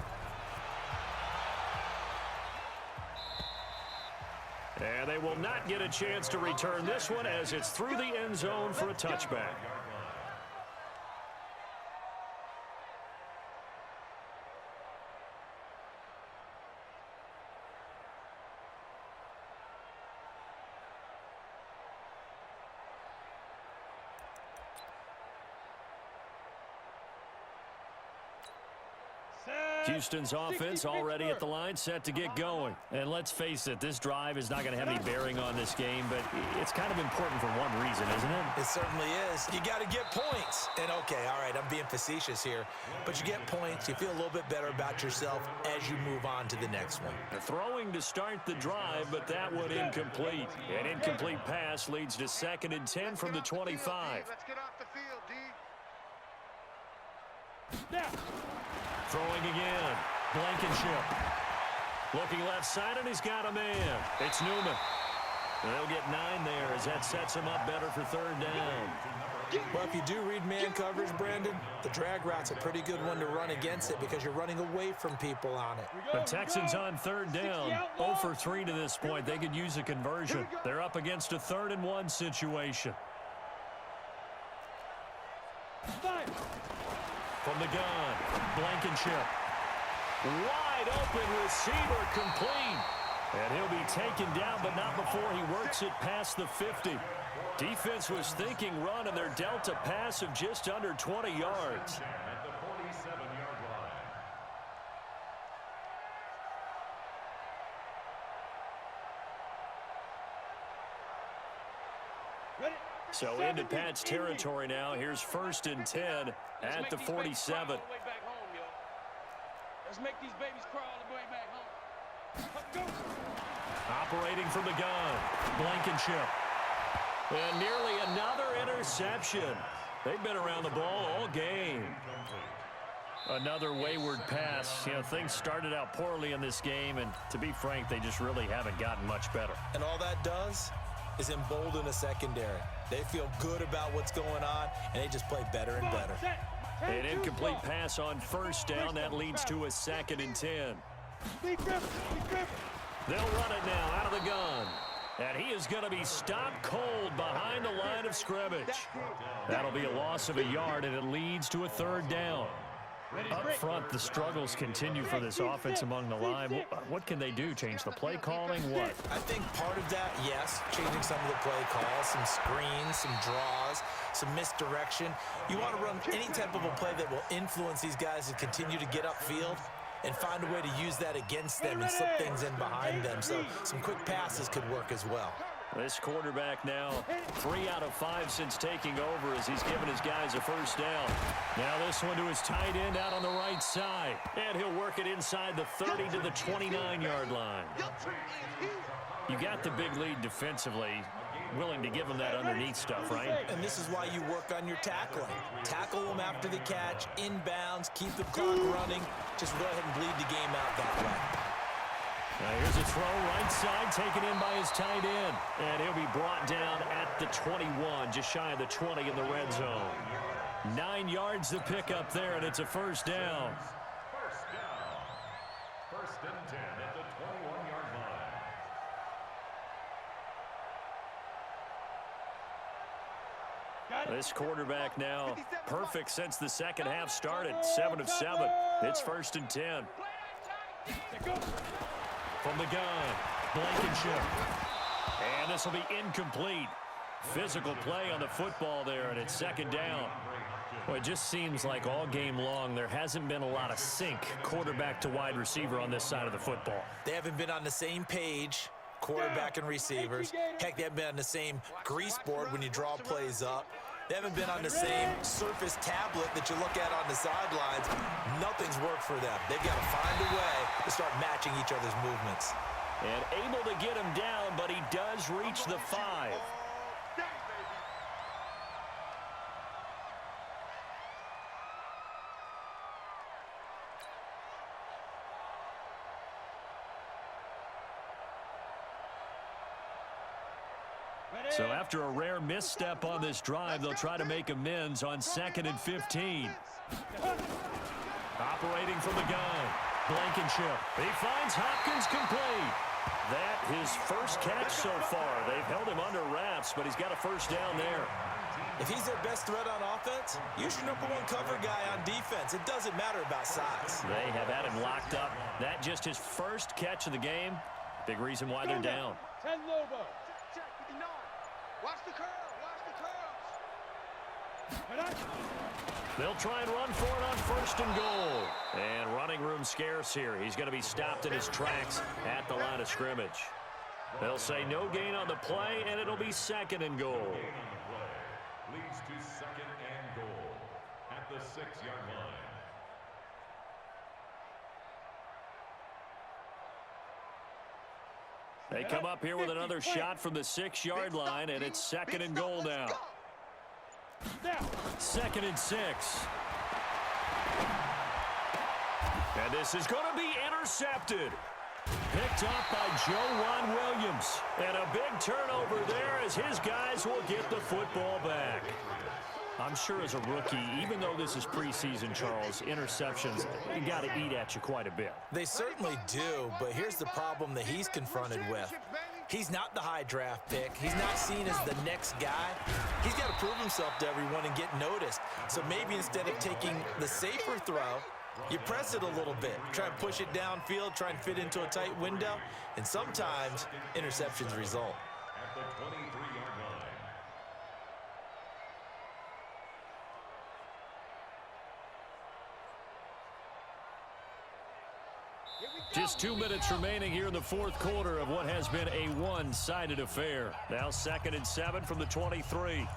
S1: And they will not get a chance to return this one as it's through the end zone for a touchback. Houston's offense already at the line, set to get going. And let's face it, this drive is not going to have any bearing on this game, but it's kind of important for one reason, isn't it?
S2: It certainly is. You got to get points. And okay, all right, I'm being facetious here, but you get points, you feel a little bit better about yourself as you move on to the next one.
S1: Throwing to start the drive, but that one incomplete. An incomplete pass leads to 2nd and 10 from the 25.
S3: Let's get off the field, D.
S1: Throwing again. Blankenship. Looking left side, and he's got a man. It's Newman. They'll get 9 there as that sets him up better for 3rd down.
S2: Well, if you do read man coverage, Brandon, the drag route's a pretty good one to run against it because you're running away from people on it.
S1: The Texans on 3rd down. 0 for 3 to this point. They could use a conversion. They're up against a 3rd and 1 situation. From the gun, Blankenship. Wide open receiver complete. And he'll be taken down, but not before he works it past the 50. Defense was thinking run, and they're dealt a pass of just under 20 yards.
S4: At the 47-yard line.
S1: So into Pat's territory now. Here's 1st and 10 at the 47.
S3: Let's make these babies crawl all the way back home. Let's go.
S1: Operating from the gun, Blankenship. And nearly another interception. They've been around the ball all game. Another wayward pass. You know, things started out poorly in this game, and to be frank, they just really haven't gotten much better.
S2: And all that does is embolden a secondary. They feel good about what's going on, and they just play better and better.
S1: An incomplete pass on 1st down. That leads to a 2nd and 10. They'll run it now out of the gun. And he is going to be stopped cold behind the line of scrimmage. That'll be a loss of a yard, and it leads to a 3rd down. Up front, the struggles continue for this offense among the line. What can they do? Change the play calling? What?
S2: I think part of that, yes, changing some of the play calls, some screens, some draws, some misdirection. You want to run any type of a play that will influence these guys to continue to get upfield and find a way to use that against them and slip things in behind them. So some quick passes could work as well.
S1: This quarterback now 3 out of 5 since taking over as he's given his guys a 1st down. Now this one to his tight end out on the right side. And he'll work it inside the 30 to the 29-yard line. You got the big lead defensively. Willing to give them that underneath stuff, right?
S2: And this is why you work on your tackling. Tackle them after the catch, inbounds, keep the clock running. Just go ahead and bleed the game out that way.
S1: Now here's a throw right side, taken in by his tight end. And he'll be brought down at the 21, just shy of the 20 in the red zone. 9 yards to pick up there, and it's a 1st down.
S4: 1st and 10 at the 21-yard line.
S1: This quarterback now perfect since the second half started. 7 of 7. It's 1st and 10. From the gun, Blankenship. And this will be incomplete. Physical play on the football there, and it's 2nd down. Well, it just seems like all game long there hasn't been a lot of sync quarterback to wide receiver on this side of the football.
S2: They haven't been on the same page, quarterback and receivers. Heck, they haven't been on the same grease board when you draw plays up. They haven't been on the same surface tablet that you look at on the sidelines. Nothing's worked for them. They've got to find a way to start matching each other's movements.
S1: And able to get him down, but he does reach the 5. So after a rare misstep on this drive, they'll try to make amends on 2nd and 15. Operating from the gun, Blankenship. He finds Hopkins complete. That his 1st catch so far. They've held him under wraps, but he's got a 1st down there.
S2: If he's their best threat on offense, use your #1 cover guy on defense. It doesn't matter about size.
S1: They have had him locked up. That just his 1st catch of the game. Big reason why they're down.
S3: 10 Lobo.
S5: Watch the curl.
S1: They'll try and run for it on 1st and goal. And running room scarce here. He's going to be stopped in his tracks at the line of scrimmage. They'll say no gain on the play, and it'll be 2nd and goal.
S4: Leads to 2nd and goal at the 6-yard line.
S1: They come up here with another shot from the 6-yard line, and it's 2nd and goal now. 2nd and 6. And this is going to be intercepted. Picked up by Joe Williams. And a big turnover there as his guys will get the football back. I'm sure as a rookie, even though this is preseason, Charles, interceptions, you got to eat at you quite a bit.
S2: They certainly do, but here's the problem that he's confronted with. He's not the high draft pick. He's not seen as the next guy. He's got to prove himself to everyone and get noticed. So maybe instead of taking the safer throw, you press it a little bit. Try and push it downfield, try and fit into a tight window, and sometimes interceptions result.
S4: At the 23-yard line.
S1: Just 2 minutes remaining here in the fourth quarter of what has been a one-sided affair. Now 2nd and 7 from the 23.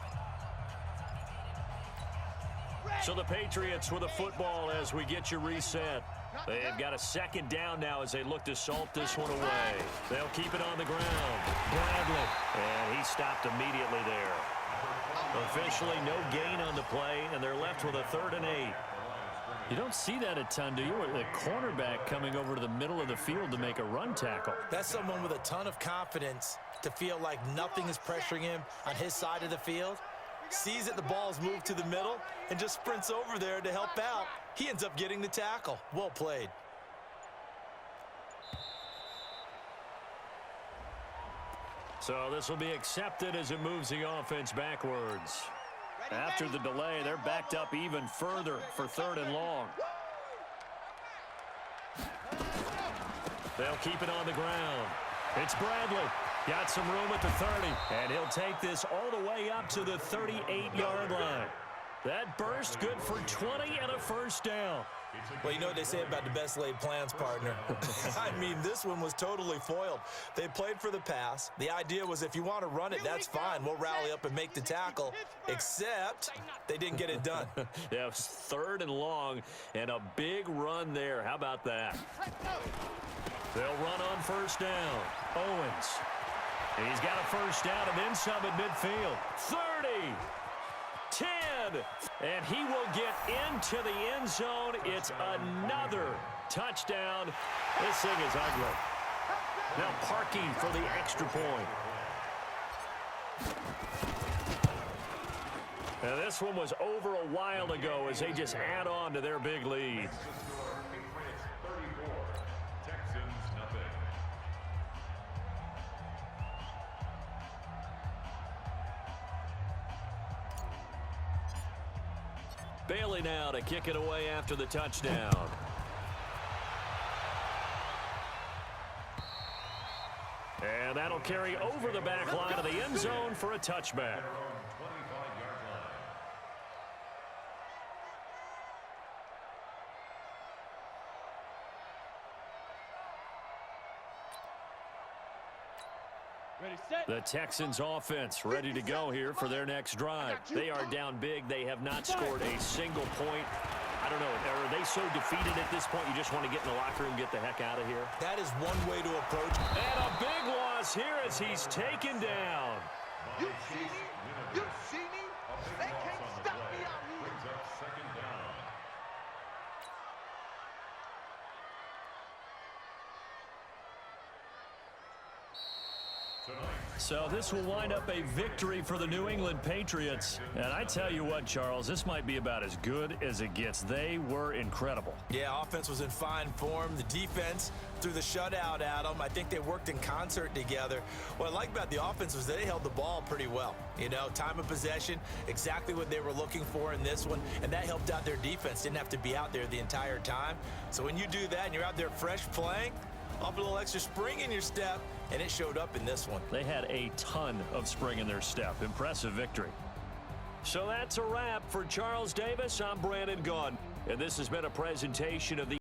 S1: So the Patriots with a football as we get you reset. They've got a 2nd down now as they look to salt this one away. They'll keep it on the ground. Bradley. And he stopped immediately there. Officially no gain on the play, and they're left with a 3rd and 8. You don't see that a ton, do you? The cornerback coming over to the middle of the field to make a run tackle.
S2: That's someone with a ton of confidence to feel like nothing is pressuring him on his side of the field. Sees that the ball's moved to the middle and just sprints over there to help out. He ends up getting the tackle. Well played.
S1: So this will be accepted as it moves the offense backwards. After the delay, they're backed up even further for 3rd and long. They'll keep it on the ground. It's Bradley. Got some room at the 30, and he'll take this all the way up to the 38-yard line. That burst good for 20 and a 1st down.
S2: Well, you know what they say about the best laid plans, partner. I mean, this one was totally foiled. They played for the pass. The idea was if you want to run it, that's fine. We'll rally up and make the tackle, except they didn't get it done.
S1: Yeah, it was 3rd and long and a big run there. How about that? They'll run on 1st down. Owens. He's got a 1st down and then some at midfield. 30. 10, and he will get into the end zone. It's another touchdown. This thing is ugly. Now parking for the extra point. Now this one was over a while ago as they just add on to their big lead. Bailey now to kick it away after the touchdown. And that'll carry over the back line of the end zone for a touchback. The Texans offense ready to go here for their next drive. They are down big. They have not scored a single point. I don't know, are they so defeated at this point you just want to get in the locker room and get the heck out of here?
S2: That is one way to approach.
S1: And a big loss here as he's taken down.
S3: You see me? You see me? They can't stop me out here.
S4: Brings up 2nd down.
S1: So this will wind up a victory for the New England Patriots. And I tell you what, Charles, this might be about as good as it gets. They were incredible.
S2: Yeah, offense was in fine form. The defense threw the shutout at them. I think they worked in concert together. What I like about the offense was they held the ball pretty well. You know, time of possession, exactly what they were looking for in this one, and that helped out their defense. Didn't have to be out there the entire time. So when you do that and you're out there fresh playing, up a little extra spring in your step, and it showed up in this one.
S1: They had a ton of spring in their step. Impressive victory. So that's a wrap for Charles Davis. I'm Brandon Gaudin, and this has been a presentation of the